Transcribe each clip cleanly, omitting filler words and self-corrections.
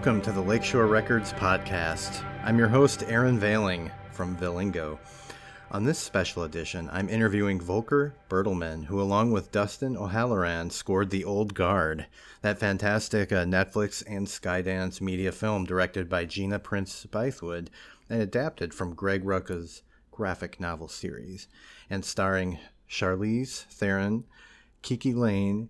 Welcome to the Lakeshore Records podcast. I'm your host, Aaron Vehling from Vehling. On this special edition, I'm interviewing Volker Bertelmann, who along with Dustin O'Halloran scored The Old Guard, that fantastic Netflix and Skydance media film directed by Gina Prince Bythewood and adapted from Greg Rucka's graphic novel series, and starring Charlize Theron, Kiki Lane,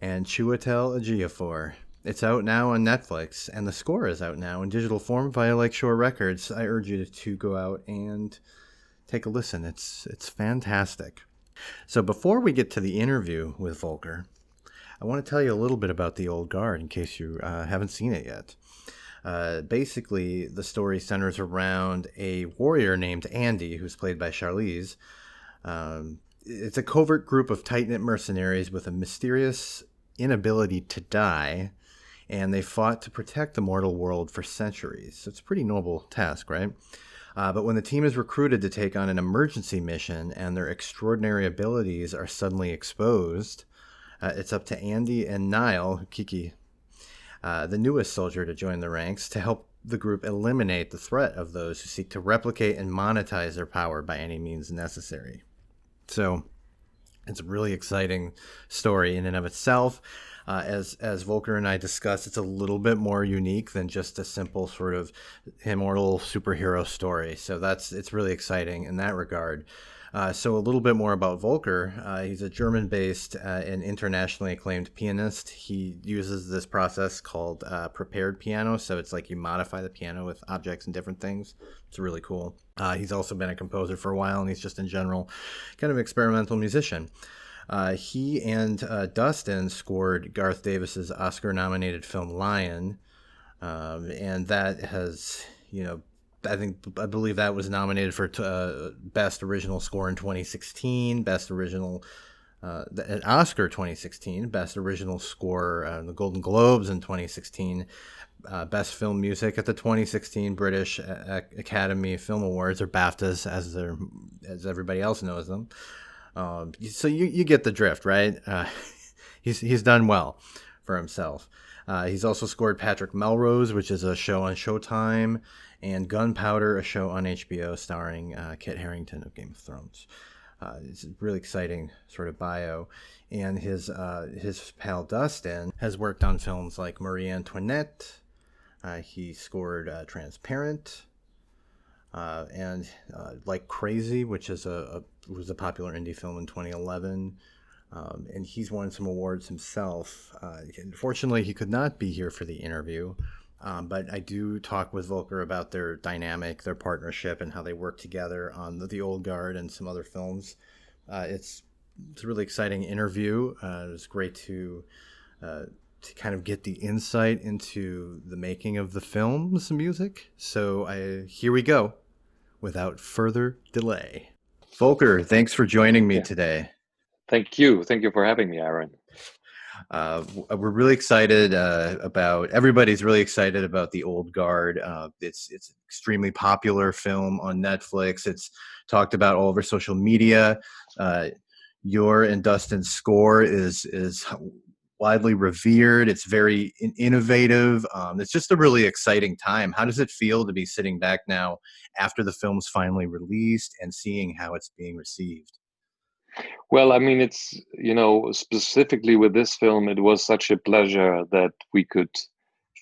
and Chiwetel Ejiofor. It's out now on Netflix, and the score is out now in digital form via Lakeshore Records. I urge you to go out and take a listen. It's fantastic. So before we get to the interview with Volker, I want to tell you a little bit about The Old Guard in case you haven't seen it yet. Basically, the story centers around a warrior named Andy, who's played by Charlize. It's a covert group of tight-knit mercenaries with a mysterious inability to die, and they fought to protect the mortal world for centuries. So it's a pretty noble task, right? But when the team is recruited to take on an emergency mission and their extraordinary abilities are suddenly exposed, it's up to Andy and Niall, Kiki, the newest soldier to join the ranks, to help the group eliminate the threat of those who seek to replicate and monetize their power by any means necessary. So it's a really exciting story in and of itself. As Volker and I discussed, it's a little bit more unique than just a simple sort of immortal superhero story. So it's really exciting in that regard. So a little bit more about Volker. He's a German-based and internationally acclaimed pianist. He uses this process called prepared piano. So it's like you modify the piano with objects and different things. It's really cool. He's also been a composer for a while, and he's just in general kind of experimental musician. He and Dustin scored Garth Davis's Oscar-nominated film Lion, and that has, I believe that was nominated for Best Original Score in 2016, an Oscar 2016, Best Original Score, the Golden Globes in 2016, Best Film Music at the 2016 British Academy Film Awards, or BAFTAs as everybody else knows them. So you get the drift, right? He's done well for himself. He's also scored Patrick Melrose, which is a show on Showtime, and Gunpowder, a show on HBO starring Kit Harington of Game of Thrones. It's a really exciting sort of bio. And his pal Dustin has worked on films like Marie Antoinette. He scored Transparent. And Like Crazy, which is was a popular indie film in 2011, and he's won some awards himself. Unfortunately, he could not be here for the interview, but I do talk with Volker about their dynamic, their partnership, and how they work together on the Old Guard and some other films. It's a really exciting interview. It was great to kind of get the insight into the making of the film's music. So here we go. Without further delay. Volker, thanks for joining me today. Thank you. Thank you for having me, Aaron. We're really excited everybody's really excited about The Old Guard. It's an extremely popular film on Netflix. It's talked about all over social media. Your and Dustin's score is widely revered. It's very innovative. It's just a really exciting time. How does it feel to be sitting back now after the film's finally released and seeing how it's being received? Well, I mean, it's, specifically with this film, it was such a pleasure that we could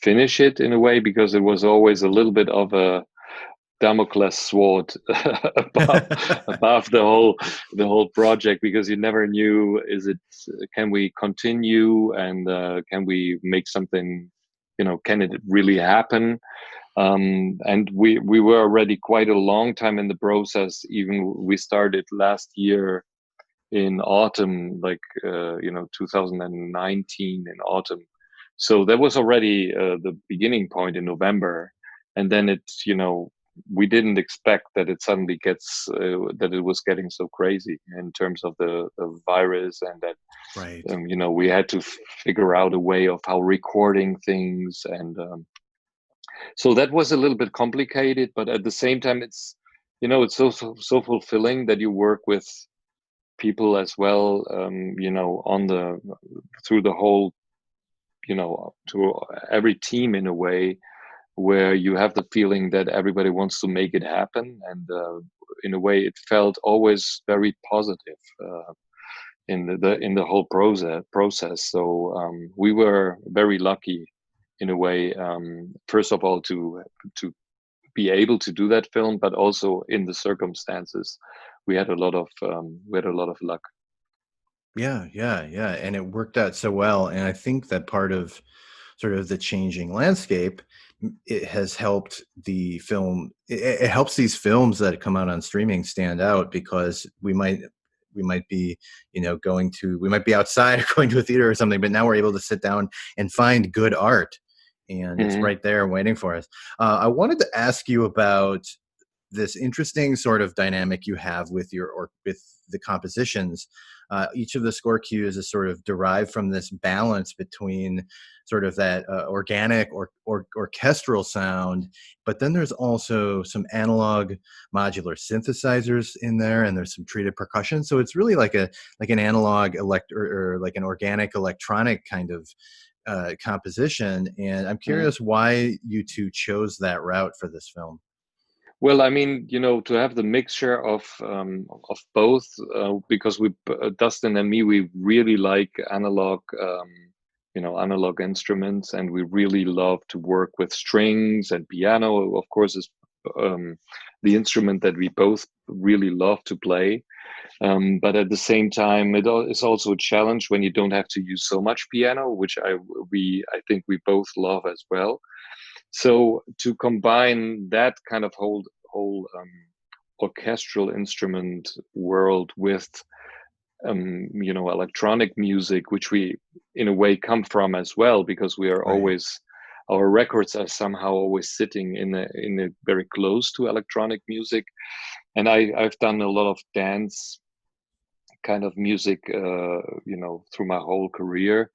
finish it in a way, because it was always a little bit of a Damocles sword above the whole project, because you never knew, can we continue, and can we make something, can it really happen? And we were already quite a long time in the process. Even we started last year in autumn, 2019 in autumn. So that was already the beginning point in November, and then we didn't expect that it suddenly that it was getting so crazy in terms of the virus, and that right. We had to figure out a way of how recording things, and so that was a little bit complicated. But at the same time, it's it's so fulfilling that you work with people as well, through the whole to every team in a way where you have the feeling that everybody wants to make it happen, and in a way it felt always very positive in the whole process. So we were very lucky in a way, first of all, to be able to do that film, but also in the circumstances we had a lot of luck. Yeah, and it worked out so well. And I think that part of sort of the changing landscape, it has helped the film. It helps these films that come out on streaming stand out, because we might be, we might be outside or going to a theater or something, but now we're able to sit down and find good art, and it's Mm-hmm. right there waiting for us. I wanted to ask you about this interesting sort of dynamic you have with with the compositions. Each of the score cues is sort of derived from this balance between sort of that organic or orchestral sound, but then there's also some analog modular synthesizers in there, and there's some treated percussion. So it's really like an analog or like an organic electronic kind of composition. And I'm Mm-hmm. curious why you two chose that route for this film. Well, I mean, to have the mixture of both, because Dustin and me, we really like analog instruments, and we really love to work with strings, and piano, of course, is um, the instrument that we both really love to play. But at the same time, it's also a challenge when you don't have to use so much piano, which I think we both love as well. So to combine that kind of whole orchestral instrument world with electronic music, which we in a way come from as well, because we are Right. always our records are somehow always sitting in a very close to electronic music. And I've done a lot of dance kind of music, through my whole career.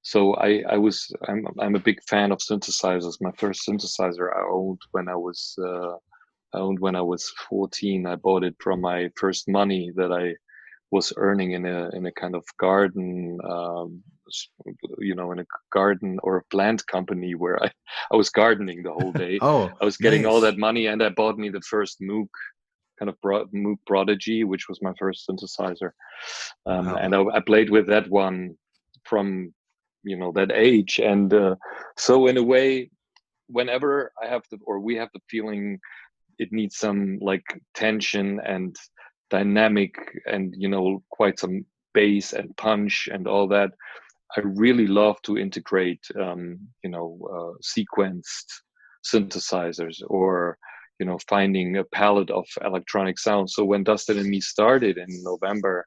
So I'm a big fan of synthesizers. My first synthesizer I owned when I was 14. I bought it from my first money that I was earning in a kind of garden, in a garden or a plant company where I was gardening the whole day. Oh, I was getting all nice. that money, and I bought me the first Moog kind of Moog Prodigy, which was my first synthesizer. And Wow. I played with that one from that age. And so in a way, whenever I have we have the feeling it needs some like tension and dynamic, and quite some bass and punch and all that, I really love to integrate sequenced synthesizers, or finding a palette of electronic sounds. So when Dustin and me started in November,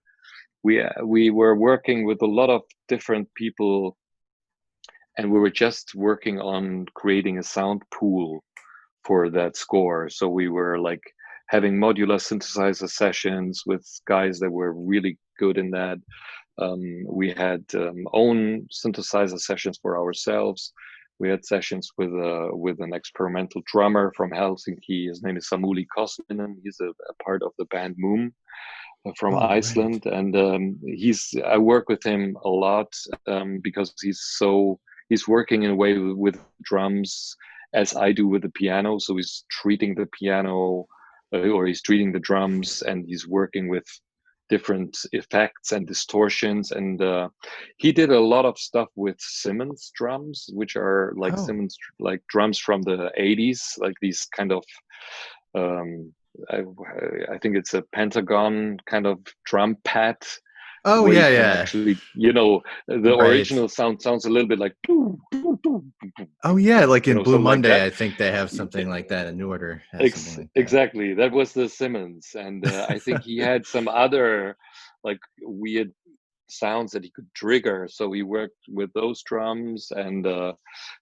we were working with a lot of different people, and we were just working on creating a sound pool for that score. So we were like having modular synthesizer sessions with guys that were really good in that. We had own synthesizer sessions for ourselves. We had sessions with an experimental drummer from Helsinki. His name is Samuli Kosminen. He's a part of the band Moom from Oh, right. Iceland, and I work with him a lot, because he's working in a way with drums as I do with the piano. So he's treating the piano, or he's treating the drums, and he's working with different effects and distortions. And he did a lot of stuff with Simmons drums, which are like Oh. Simmons like drums from the 80s, like these kind of um, I, I think it's a pentagon kind of drum pad, Oh, where you yeah, can yeah. actually, the Right. original sounds a little bit like, Oh, yeah, like in Blue something like that. Monday, I think they have something like that. A New Order has something like that. Exactly. That was the Simmons. And I think he had some other like weird sounds that he could trigger. So he worked with those drums. And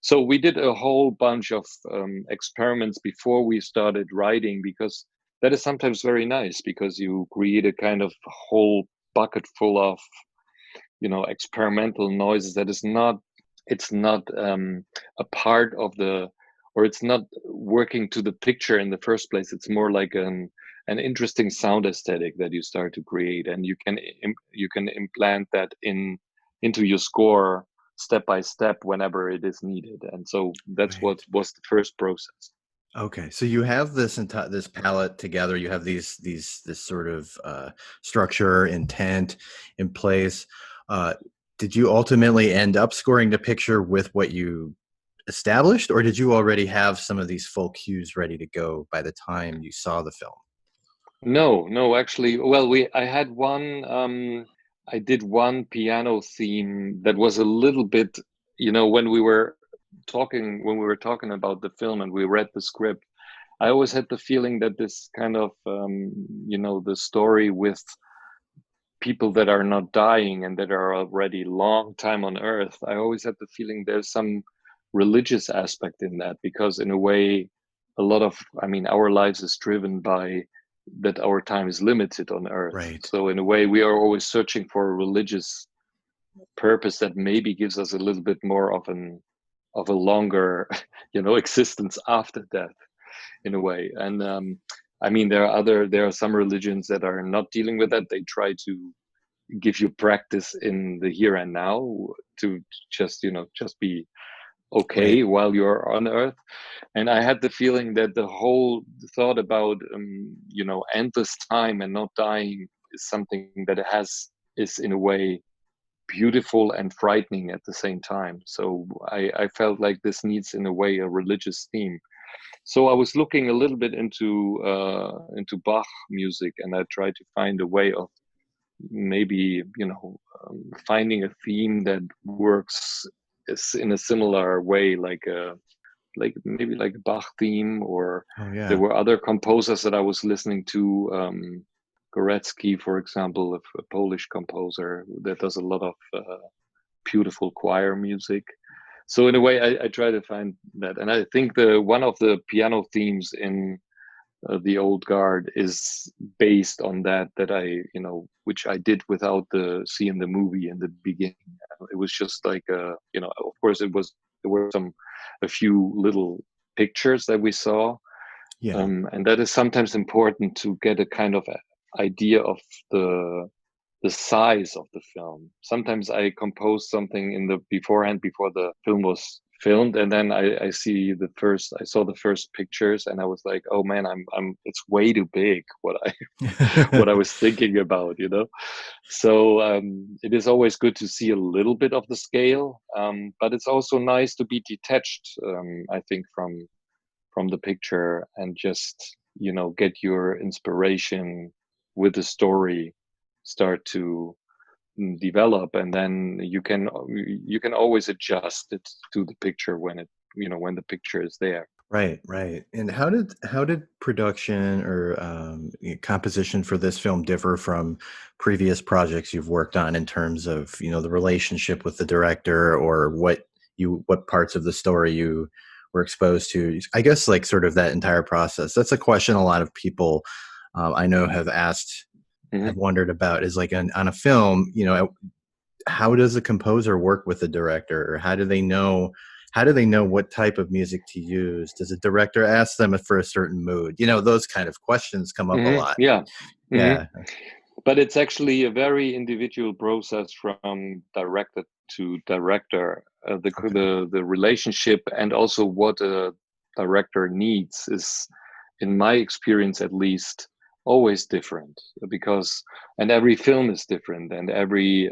so we did a whole bunch of experiments before we started writing, because that is sometimes very nice, because you create a kind of whole bucket full of, experimental noises that is not, it's not a part of the, or it's not working to the picture in the first place. It's more like an interesting sound aesthetic that you start to create, and you can implant that into your score step by step whenever it is needed. And so that's what Right. was the first process. Okay, so you have this palette together. You have this sort of structure, intent in place. Uh, did you ultimately end up scoring the picture with what you established, or did you already have some of these full cues ready to go by the time you saw the film? No, actually, well, I had one, I did one piano theme that was a little bit, when we were talking about the film and we read the script, I always had the feeling that this kind of, the story with people that are not dying and that are already long time on Earth, I always had the feeling there's some religious aspect in that, because in a way, our lives is driven by that our time is limited on Earth. Right. So in a way, we are always searching for a religious purpose that maybe gives us a little bit more of a longer, existence after death, in a way. And there are some religions that are not dealing with that. They try to give you practice in the here and now to just be okay Right. while you're on Earth. And I had the feeling that the whole thought about endless time and not dying is something that is in a way beautiful and frightening at the same time. So I felt like this needs in a way a religious theme. So I was looking a little bit into Bach music, and I tried to find a way of maybe finding a theme that works in a similar way, like maybe like a Bach theme. Or Oh there yeah. were other composers that I was listening to, Gorecki, for example, a Polish composer that does a lot of beautiful choir music. So in a way, I try to find that, and I think the one of the piano themes in the Old Guard is based on that which I did without seeing the movie in the beginning. It was just like of course there were a few little pictures that we saw, Yeah. and that is sometimes important to get a kind of idea of the size of the film. Sometimes I compose something in the beforehand before the film was filmed, and then I saw the first pictures, and I was like, oh man, it's way too big what I what I was thinking about. So it is always good to see a little bit of the scale, but it's also nice to be detached, I think, from the picture and just get your inspiration with the story start to develop, and then you can always adjust it to the picture when the picture is there. Right, right. And how did production or composition for this film differ from previous projects you've worked on in terms of the relationship with the director, or what parts of the story you were exposed to? I guess like sort of that entire process. That's a question a lot of people I know have Hmm. wondered about, is like on a film, how does a composer work with the director, or how do they know what type of music to use? Does a director ask them for a certain mood? Those kind of questions come up a lot. Yeah. hmm Yeah. but it's actually a very individual process from director to director. Okay. The relationship and also what a director needs is, in my experience at least, always different, because and every film is different, and every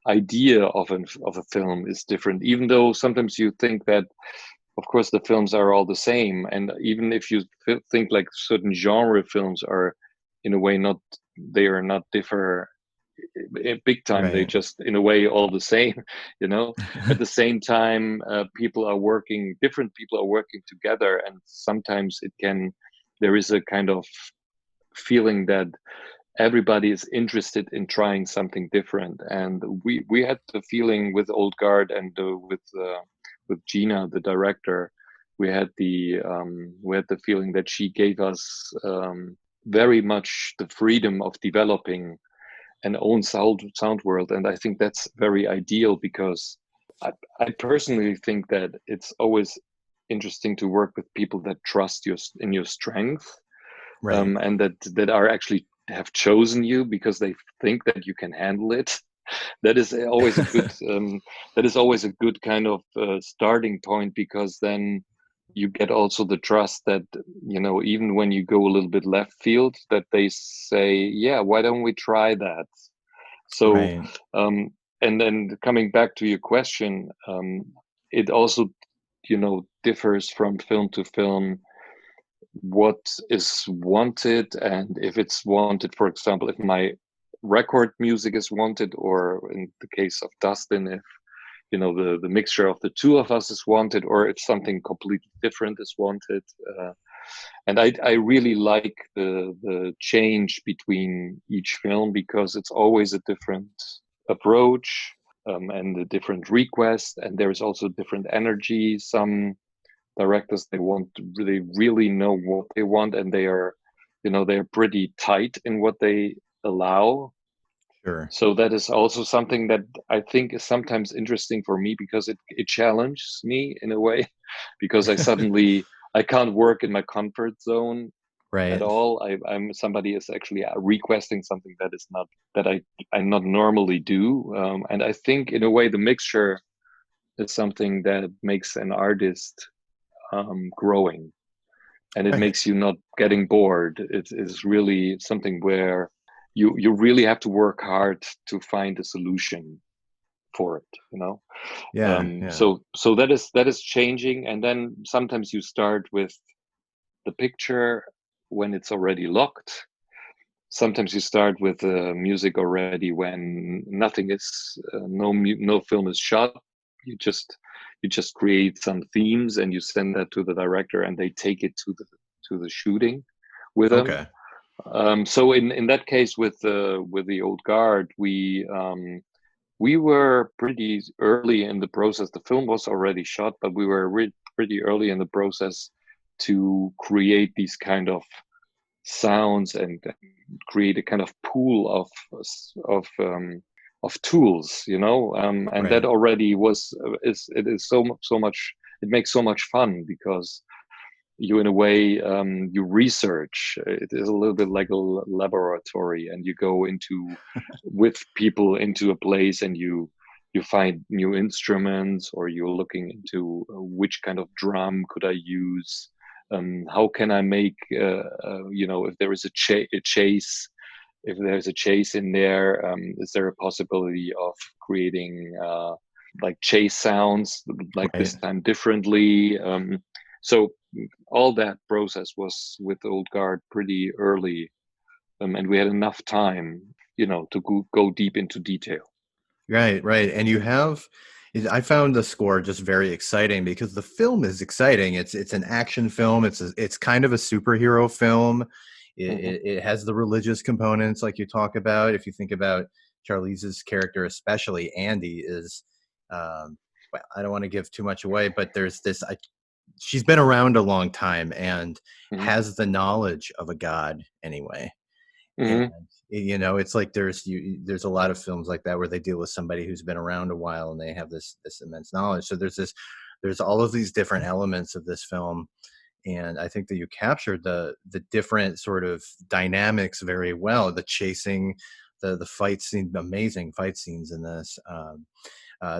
idea of a film is different, even though sometimes you think that of course the films are all the same. And even if you think like certain genre films are in a way not, they are not differ big time, they Right. just in a way all the same. At the same time, different people are working together, and sometimes there is a kind of feeling that everybody is interested in trying something different. And we had the feeling with Old Guard and with Gina, the director, we had the feeling that she gave us very much the freedom of developing an own sound world. And I think that's very ideal, because I personally think that it's always interesting to work with people that trust in your strength, Right. and that are actually have chosen you because they think that you can handle it. that is always a good kind of starting point, because then you get also the trust that, even when you go a little bit left field, that they say, yeah, why don't we try that? So Right. and then coming back to your question, it also differs from film to film what is wanted, and if it's wanted, for example, if my record music is wanted, or in the case of Dustin, if the mixture of the two of us is wanted, or if something completely different is wanted. And I really like the change between each film, because it's always a different approach, and a different request, and there's also different energy. Some directors, they really know what they want, and they're pretty tight in what they allow. Sure. So that is also something that I think is sometimes interesting for me, because it challenges me in a way, because I can't work in my comfort zone at Right. all. I'm somebody is actually requesting something that is not that I not normally do, and I think in a way the mixture is something that makes an artist growing, and it Right. makes you not getting bored. It is really something where you really have to work hard to find a solution for it. Yeah. Yeah. So that is changing, and then sometimes you start with the picture when it's already locked. Sometimes you start with the music already when nothing is no film is shot. You just create some themes, and you send that to the director, and they take it to the shooting with them. Okay. So in that case, with the Old Guard, we were pretty early in the process. The film was already shot, but we were pretty early in the process to create these kind of sounds, and create a kind of pool of of tools, and that Right. already it is so much. It makes so much fun, because you, in a way, you research. It is a little bit like a laboratory, and you go into with people into a place, and you find new instruments, or you're looking into which kind of drum could I use. How can I make if there is a chase, if there's a chase in there, is there a possibility of creating like chase sounds, like Right. this time differently? So all that process was with Old Guard pretty early, and we had enough time, to go deep into detail. Right, right. And I found the score just very exciting because the film is exciting. It's an action film. It's kind of a superhero film. Hmm. It has the religious components like you talk about. If you think about Charlize's character, especially Andy, well, I don't want to give too much away, but she's been around a long time and Hmm. has the knowledge of a god anyway. And Hmm. it's like there's a lot of films like that where they deal with somebody who's been around a while and they have this immense knowledge. So there's all of these different elements of this film, and I think that you captured the different sort of dynamics very well. The chasing, the fight scene, amazing fight scenes in this.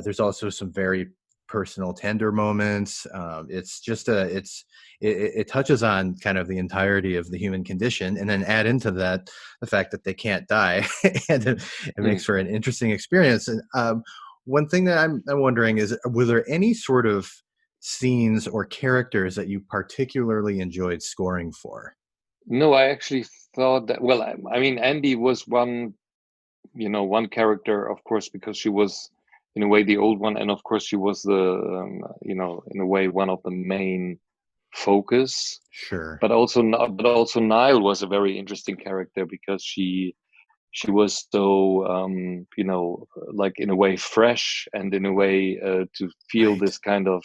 There's also some very personal, tender moments. It's just it touches on kind of the entirety of the human condition, and then add into that the fact that they can't die, and it makes for an interesting experience. And one thing that I'm wondering is, were there any sort of scenes or characters that you particularly enjoyed scoring for? No, I actually thought that. Well, I mean, Andy was one character, of course, because she was in a way the old one, and of course she was in a way one of the main focus. Sure. But also Nile was a very interesting character, because she was so like in a way fresh, and in a way to feel Right. this kind of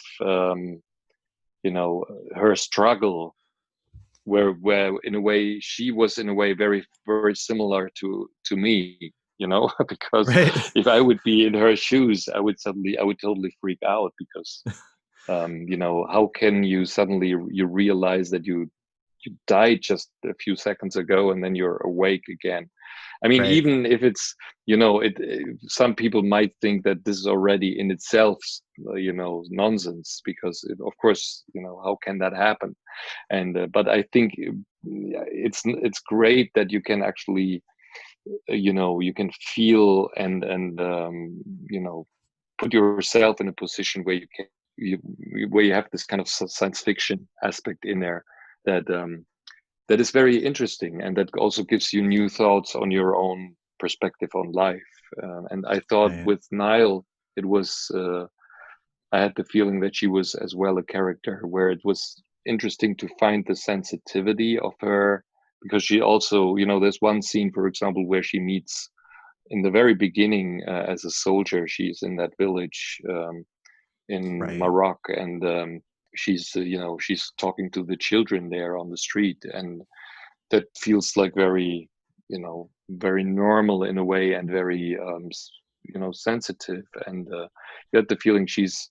you know her struggle, where in a way she was in a way very very similar to me, because Right. if I would be in her shoes, I would totally freak out, because how can you suddenly you realize that you died just a few seconds ago, and then you're awake again. I mean, Right. even if it's, some people might think that this is already in itself, nonsense, because of course, how can that happen? And but I think it's great that you can actually, you can feel and put yourself in a position where where you have this kind of science fiction aspect in there that that is very interesting, and that also gives you new thoughts on your own perspective on life. And I thought Right. with Nile, it was I had the feeling that she was as well a character where it was interesting to find the sensitivity of her, because she also, there's one scene, for example, where she meets in the very beginning as a soldier. She's in that village in Right. Morocco, and she's she's talking to the children there on the street, and that feels like very, very normal in a way, and very sensitive, and you get the feeling she's,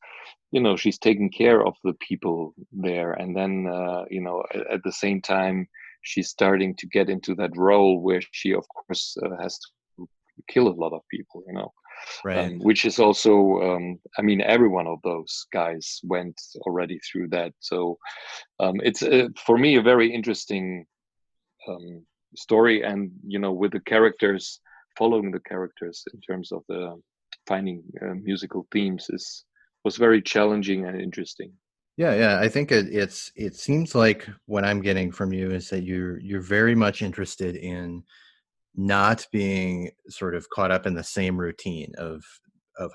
she's taking care of the people there. And then at the same time, she's starting to get into that role where she of course has to kill a lot of people, Right. which is also, I mean, every one of those guys went already through that. So it's for me a very interesting story, and with the characters, following the characters in terms of the finding musical themes is was very challenging and interesting. Yeah, yeah. I think it seems like what I'm getting from you is that you're very much interested in not being sort of caught up in the same routine of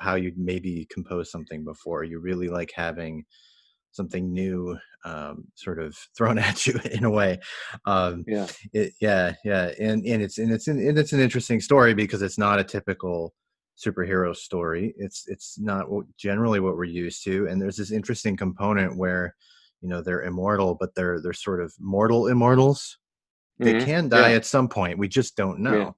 how you maybe composed something before. You really like having something new sort of thrown at you in a way. Um, Yeah. yeah, yeah, and it's an interesting story because it's not a typical superhero story. It's not generally what we're used to, and there's this interesting component where they're immortal, but they're sort of mortal immortals. They can die Yeah. at some point. We just don't Yeah. know.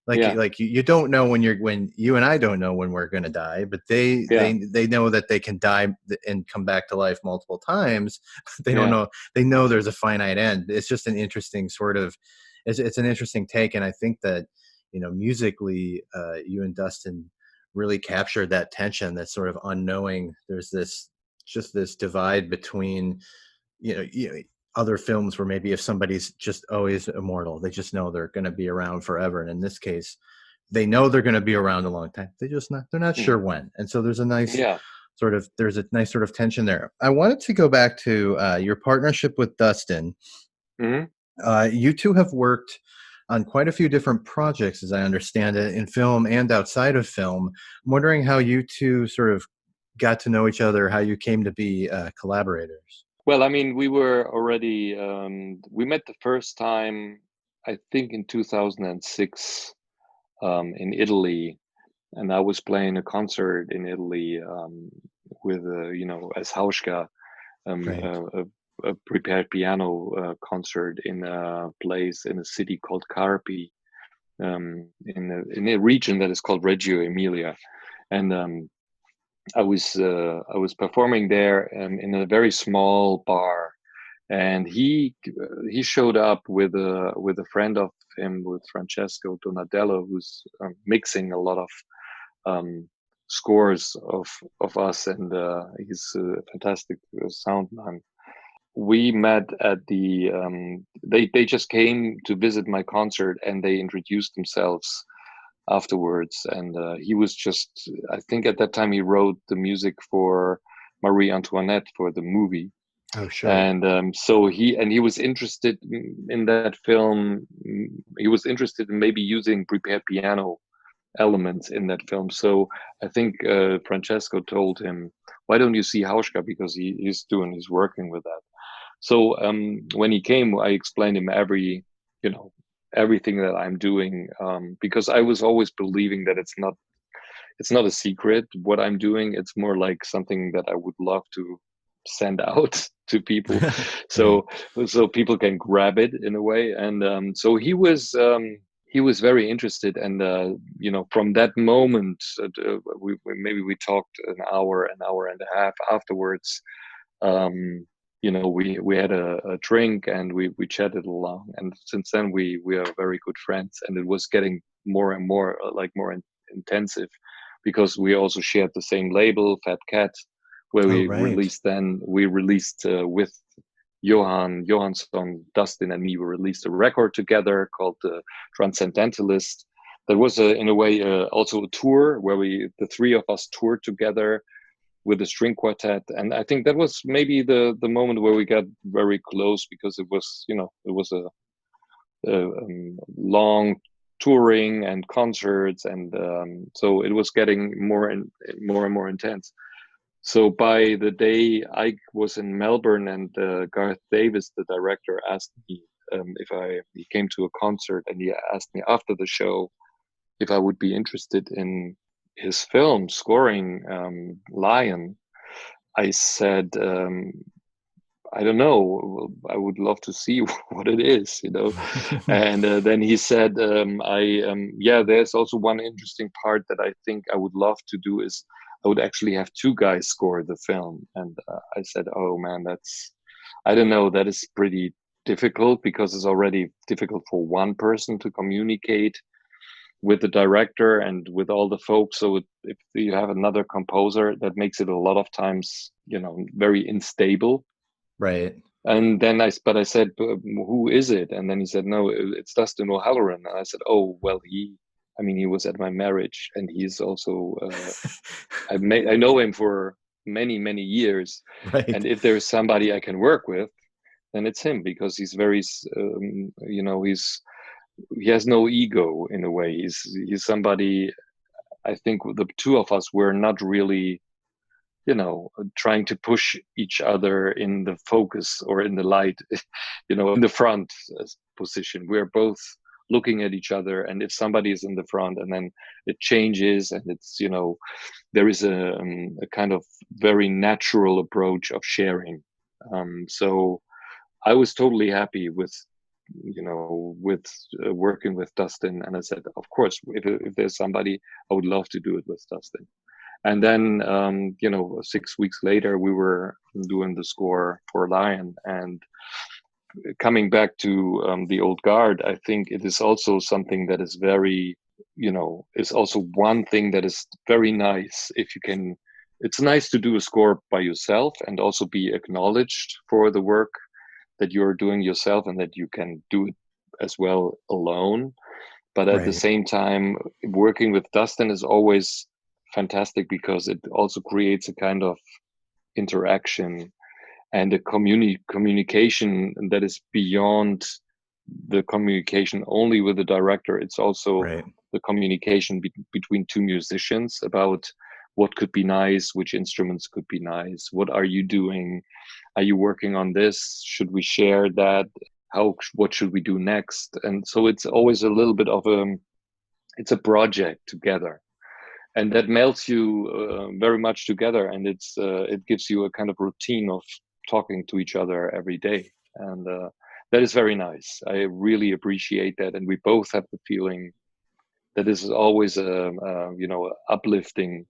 Like Yeah. you don't know when you and I don't know when we're going to die, but Yeah. they know that they can die and come back to life multiple times. They don't Yeah. know. They know there's a finite end. It's just an interesting sort of it's an interesting take, and I think that musically, you and Dustin really captured that tension, that sort of unknowing. There's this divide between you know, you, other films where maybe if somebody's just always immortal, they just know they're going to be around forever. And in this case, they know they're going to be around a long time. They're not sure Mhm. when. And so Yeah. there's a nice sort of tension there. I wanted to go back to your partnership with Dustin. Hmm. You two have worked on quite a few different projects, as I understand it, in film and outside of film. I'm wondering how you two sort of got to know each other, how you came to be collaborators. Well, I mean, we were already, we met the first time, I think in 2006, in Italy. And I was playing a concert in Italy, with, as Hauschka, Right. a prepared piano concert in a place in a city called Carpi, in a region that is called Reggio Emilia. And I was performing there in a very small bar, and he showed up with a friend of him, with Francesco Donadello, who's mixing a lot of scores of us, and he's a fantastic sound man. We met at the they just came to visit my concert, and they introduced themselves afterwards. And he was just, I think at that time he wrote the music for Marie Antoinette, for the movie. Oh, sure. And so he was interested in that film. He was interested in maybe using prepared piano elements in that film. So I think Francesco told him, why don't you see Hauschka, because he's working with that. So when he came, I explained him you know, everything that I'm doing, because I was always believing that it's not a secret what I'm doing. It's more like something that I would love to send out to people, Right. so people can grab it in a way. And so he was very interested, and from that moment, maybe we talked an hour and a half afterwards. we had a drink and we chatted along, and since then we are very good friends, and it was getting more and more intensive, because we also shared the same label, Fat Cat, where Oh, right. we released with Johansson, Dustin, and me. We released a record together called the Transcendentalist. That was in a way also a tour where the three of us toured together with the string quartet, and I think that was maybe the moment where we got very close, because it was a long touring and concerts, and so it was getting more and more intense. So by the day I was in Melbourne, and Gareth Davis, the director, asked me if he came to a concert, and he asked me after the show if I would be interested in his film scoring Lion. I said, I don't know. I would love to see what it is. And then he said, yeah, there's also one interesting part that I think I would love to do is I would actually have two guys score the film. And I said, oh man, I don't know, that is pretty difficult, because it's already difficult for one person to communicate with the director and with all the folks. So if you have another composer, that makes it a lot of times, very unstable. Right. And then but I said, who is it? And then he said, no, it's Dustin O'Halloran. And I said, oh, well, he was at my marriage, and he's also, I know him for many, many years. Right. And if there's somebody I can work with, then it's him, because he's very, he has no ego in a way. He's somebody, I think the two of us were not really, trying to push each other in the focus or in the light, in the front position. We're both looking at each other, and if somebody is in the front and then it changes, and it's, there is a kind of very natural approach of sharing. So I was totally happy with, working with Dustin, and I said, of course, if there's somebody, I would love to do it with Dustin. And then, 6 weeks later, we were doing the score for Lion. And coming back to the old guard, I think it is also something that is very, is also one thing that is very nice. If you can, it's nice to do a score by yourself and also be acknowledged for the work that you're doing yourself, and that you can do it as well alone. But at the Right. same time, working with Dustin is always fantastic, because it also creates a kind of interaction and a communication that is beyond the communication only with the director. It's also Right. the communication between two musicians about what could be nice, which instruments could be nice, what are you doing, are you working on this, should we share that, what should we do next. And so it's always a little bit of it's a project together, and that melts you very much together, and it gives you a kind of routine of talking to each other every day. And that is very nice. I really appreciate that, and we both have the feeling that this is always uplifting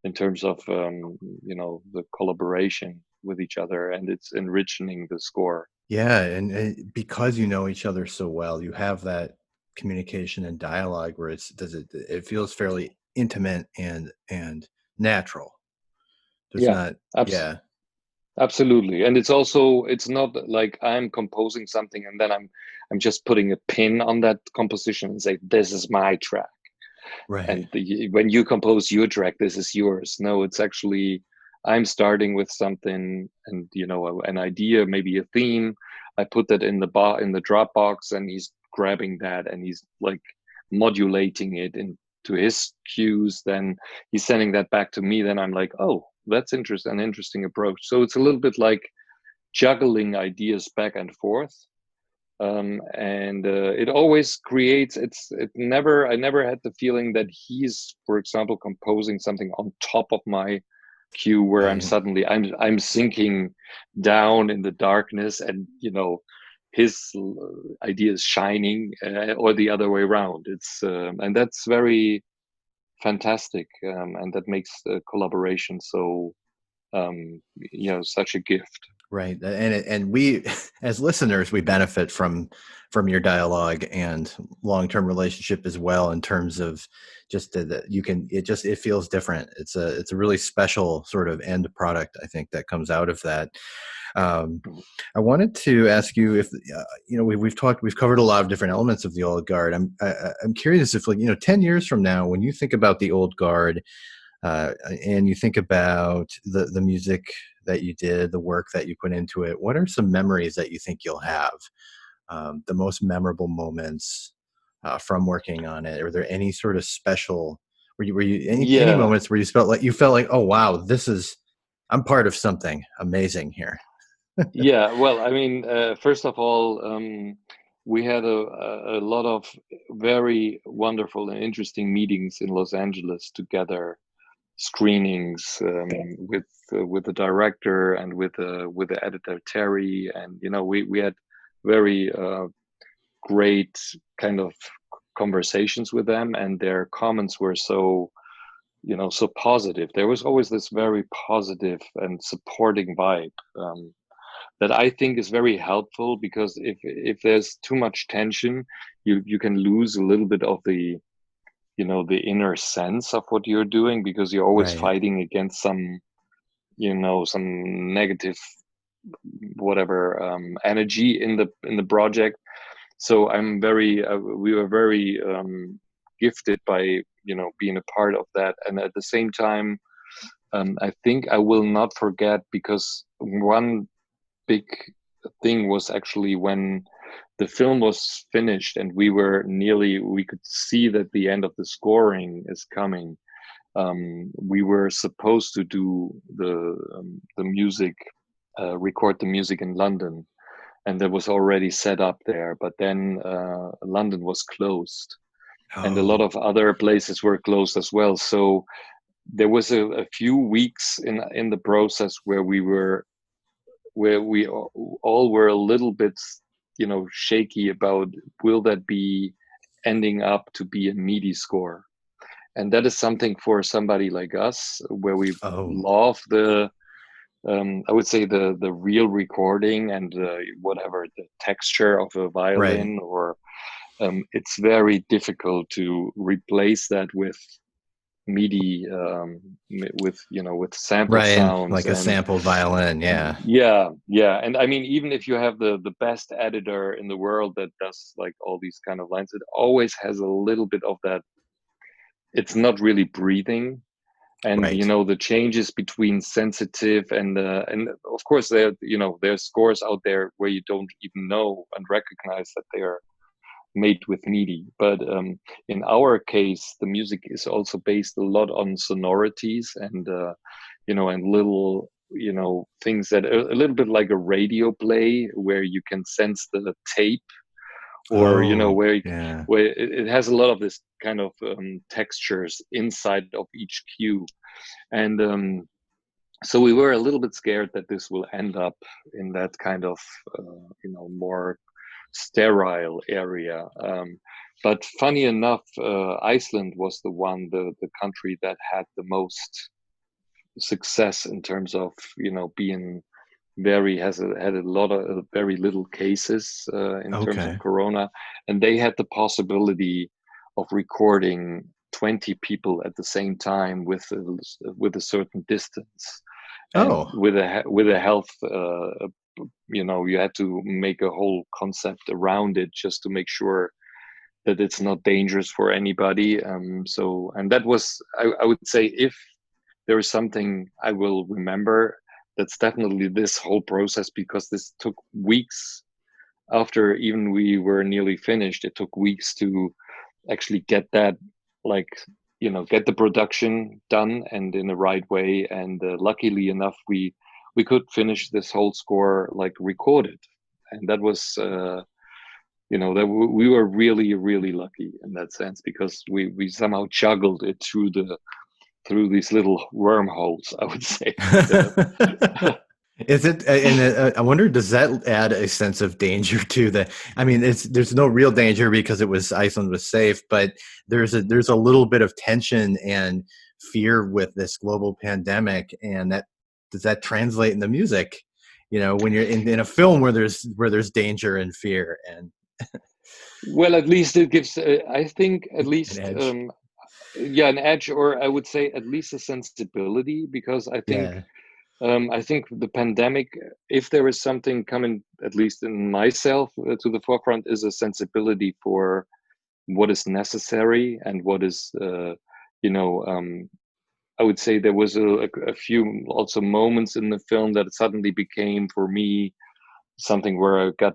in terms of the collaboration with each other, and it's enriching the score. Yeah, and because you know each other so well, you have that communication and dialogue where it feels fairly intimate and natural. There's Yeah, not abs- yeah, absolutely. And it's not like I'm composing something and then I'm just putting a pin on that composition and say, this is my track. right. And when you compose your track, this is yours. No, it's actually, I'm starting with something, and an idea, maybe a theme. I put that in the Dropbox, and he's grabbing that, and he's like modulating it into his cues. Then he's sending that back to me. Then I'm like, oh, that's an interesting approach. So it's a little bit like juggling ideas back and forth. And it always creates, I never had the feeling that he's, for example, composing something on top of my cue, where Right. I'm sinking down in the darkness, and his idea is shining, or the other way around. It's and that's very fantastic, and that makes the collaboration so such a gift. Right. And we, as listeners, we benefit from your dialogue and long-term relationship as well, in terms of just that you can, it feels different. It's a really special sort of end product, I think, that comes out of that. Um, I wanted to ask you if, we've covered a lot of different elements of the old guard. I'm curious if, like, 10 years from now, when you think about the old guard, and you think about the music that you did, the work that you put into it, what are some memories that you think you'll have? The most memorable moments from working on it? Are there any sort of special? Were you any Yeah, moments where you felt like, oh wow, I'm part of something amazing here? yeah. Well, I mean, first of all, we had a lot of very wonderful and interesting meetings in Los Angeles together, screenings with the director and with the editor Terry, and we had very great kind of conversations with them, and their comments were so positive. There was always this very positive and supporting vibe, that I think is very helpful, because if there's too much tension, you can lose a little bit of the inner sense of what you're doing, because you're always Right. fighting against some negative whatever energy in the project. So we were very gifted by being a part of that. And at the same time, I think I will not forget, because one big thing was actually when the film was finished and we could see that the end of the scoring is coming. We were supposed to do the music, record the music in London, and that was already set up there. But then London was closed, and a lot Oh, of other places were closed as well. So there was a few weeks in the process where we all were a little bit, shaky about, will that be ending up to be a MIDI score? And that is something for somebody like us, where we oh, love I would say the real recording and whatever the texture of a right. violin, or it's very difficult to replace that with MIDI, with sample Right. And sounds. like a And sample violin. Yeah. yeah, yeah. And I mean, even if you have the best editor in the world that does like all these kind of lines, it always has a little bit of that. It's not really breathing. And Right. the changes between sensitive and of course there's scores out there where you don't even know and recognize that they are made with MIDI. But in our case, the music is also based a lot on sonorities and little things that are a little bit like a radio play, where you can sense the tape, or Oh, yeah. where it has a lot of this kind of textures inside of each cue. And so we were a little bit scared that this will end up in that kind of more sterile area. But funny enough, Iceland was the country that had the most success in terms of being had a lot of very little cases in terms of Okay. corona, and they had the possibility of recording 20 people at the same time with a certain distance, and Oh, with a health you had to make a whole concept around it just to make sure that it's not dangerous for anybody. So, and that was, I would say, if there is something I will remember, that's definitely this whole process, because this took weeks. After even we were nearly finished, it took weeks to actually get that, like, get the production done and in the right way. And luckily enough, we could finish this whole score like recorded, and that was that we were really really lucky in that sense, because we somehow juggled it through these little wormholes, I would say. is it? And I wonder, does that add a sense of danger to the? I mean, there's no real danger because Iceland was safe, but there's a little bit of tension and fear with this global pandemic, and does that translate in the music? when you're in a film where there's danger and fear and Well, at least it gives, I think, at an least, edge. yeah, an edge, or I would say at least a sensibility, because Yeah, I think the pandemic, if there is something coming, at least in myself, to the forefront, is a sensibility for what is necessary and what is, you know, I would say there was a few also moments in the film that suddenly became for me something where I got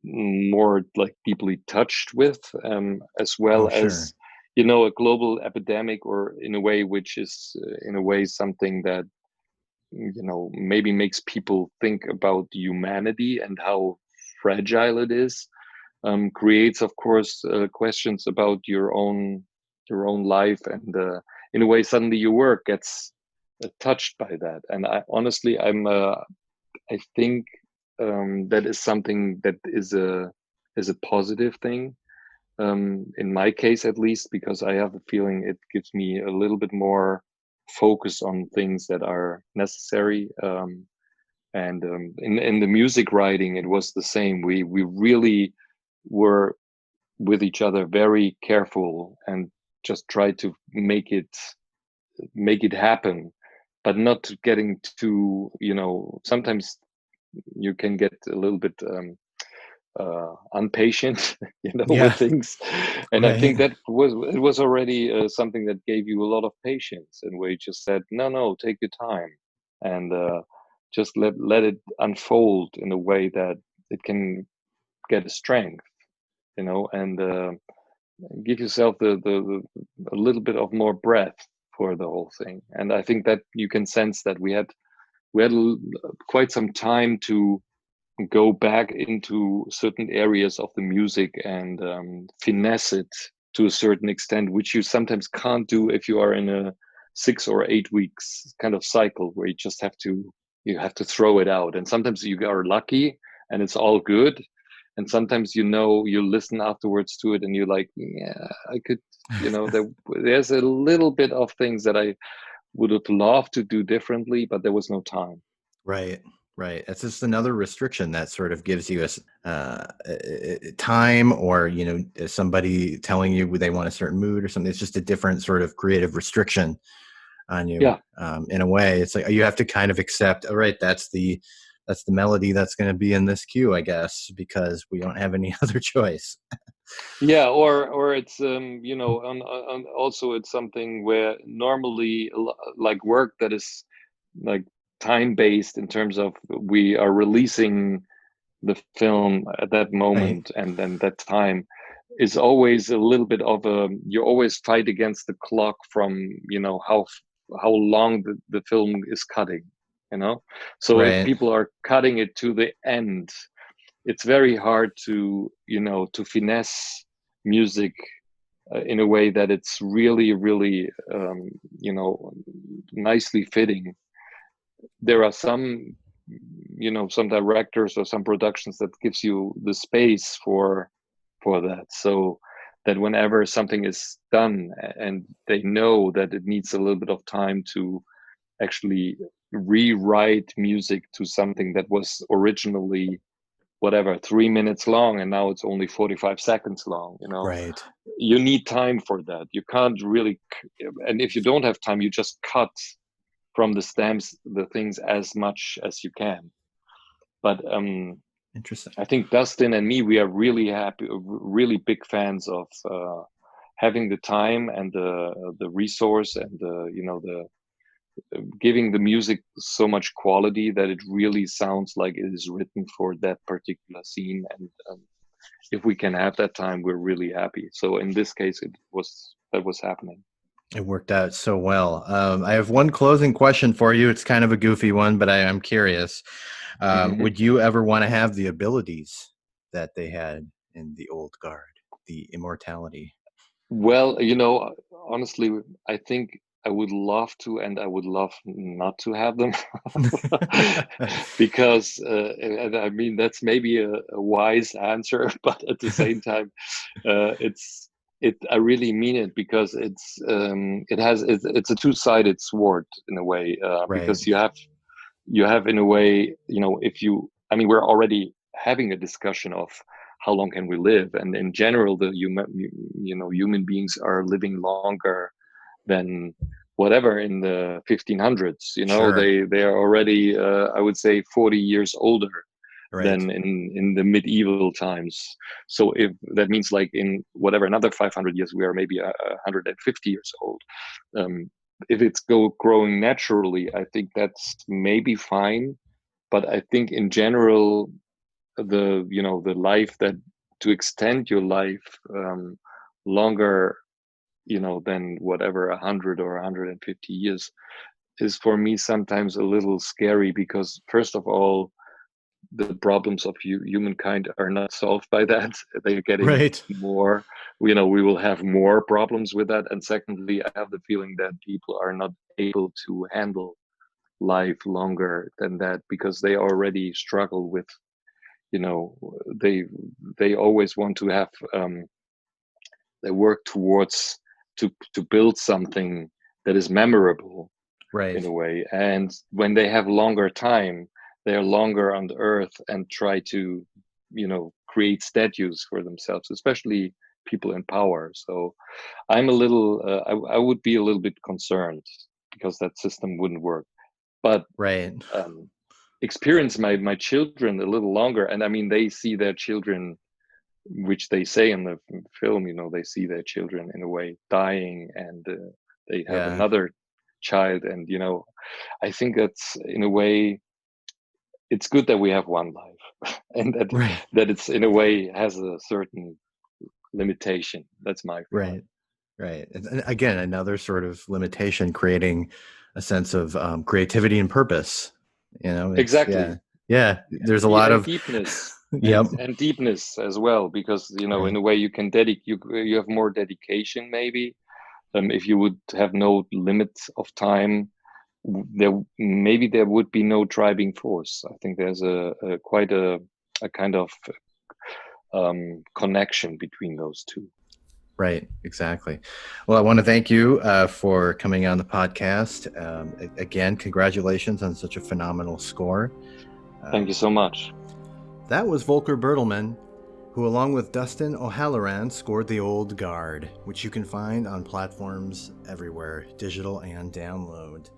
more like deeply touched with, as oh well sure. as, a global epidemic, or in a way which is, in a way, something that, maybe makes people think about humanity and how fragile it is. Creates, of course, questions about your own life, and in a way, suddenly your work gets touched by that. And I honestly, I think, that is something that is a positive thing, in my case at least, because I have a feeling it gives me a little bit more focus on things that are necessary. And in the music writing, it was the same. We really were with each other very careful, and just tried to make it happen, but not getting too, sometimes you can get a little bit, impatient, with Yeah, things. And I right. think that was already, something that gave you a lot of patience, and where you just said, no, no, take your time, and just let it unfold in a way that it can get a strength, and give yourself a little bit of more breath for the whole thing. And I think that you can sense that we had quite some time to go back into certain areas of the music, and finesse it to a certain extent, which you sometimes can't do if you are in a 6 or 8 weeks kind of cycle, where you have to throw it out. And sometimes you are lucky and it's all good, and sometimes, you listen afterwards to it and you're like, yeah, I could, there's a little bit of things that I would have loved to do differently, but there was no time. Right, right. It's just another restriction that sort of gives you time, or somebody telling you they want a certain mood or something. It's just a different sort of creative restriction on you. Yeah. In a way, it's like you have to kind of accept. All right, that's the melody that's going to be in this cue, I guess, because we don't have any other choice. Yeah, or it's, also it's something where normally, like work that is like time based, in terms of we are releasing the film at that Right, moment, and then that time is always a little bit of a, you always fight against the clock from, how long the film is cutting, you know so if right, people are cutting it to the end, it's very hard to finesse music, in a way that it's really, really, nicely fitting. There are some directors or some productions that gives you the space for that, so that whenever something is done, and they know that it needs a little bit of time to actually rewrite music to something that was originally, whatever, 3 minutes long, and now it's only 45 seconds long, right, you need time for that. You can't really, and if you don't have time, you just cut from the stems the things as much as you can. But interesting. I think Dustin and me, we are really happy, really big fans of, having the time and the resource, and the giving the music so much quality that it really sounds like it is written for that particular scene. And if we can have that time, we're really happy. So in this case, that was happening. It worked out so well. I have one closing question for you. It's kind of a goofy one, but I'm curious. Hmm. Would you ever want to have the abilities that they had in the old guard, the immortality? Well, honestly, I think I would love to, and I would love not to have them, because, and I mean, that's maybe a wise answer, but at the same time, it's it. I really mean it, because it's a two-sided sword in a way, Right. because you have, in a way, if you, I mean, we're already having a discussion of how long can we live, and in general, human beings are living longer than whatever in the 1500s. Sure. They are already, I would say, 40 years older Right. than in the medieval times. So if that means, like, in whatever another 500 years, we are maybe 150 years old. Um, if it's growing naturally, I think that's maybe fine. But I think in general, the life that to extend your life longer, than whatever 100 or 150 years, is for me sometimes a little scary, because first of all, the problems of humankind are not solved by that. They're getting Right. more, we will have more problems with that. And secondly, I have the feeling that people are not able to handle life longer than that, because they already struggle with, you know they they always want to have, they work towards to build something that is memorable, in Right. a way. And when they have longer time, they're longer on the earth and try to, create statues for themselves, especially people in power. So I'm a little, I would be a little bit concerned, because that system wouldn't work. But Right. experience my children a little longer, and I mean, they see their children, which they say in the film, they see their children, in a way, dying, and they have Yeah. another child. And I think that's, in a way, it's good that we have one life, and that Right. that it's, in a way, has a certain limitation. That's my feeling. Right. Right. And again, another sort of limitation, creating a sense of creativity and purpose. It's yeah. Exactly. Yeah. There's a Yeah, lot and of, deepness, yep. and deepness as well, because in Right. a way, you can you have more dedication, maybe. If you would have no limits of time, there would be no driving force. I think there's a quite a kind of connection between those two. Right. Exactly. Well, I want to thank you for coming on the podcast. Again, congratulations on such a phenomenal score. Thank you so much. That was Volker Bertelmann, who, along with Dustin O'Halloran, scored The Old Guard, which you can find on platforms everywhere, digital and download.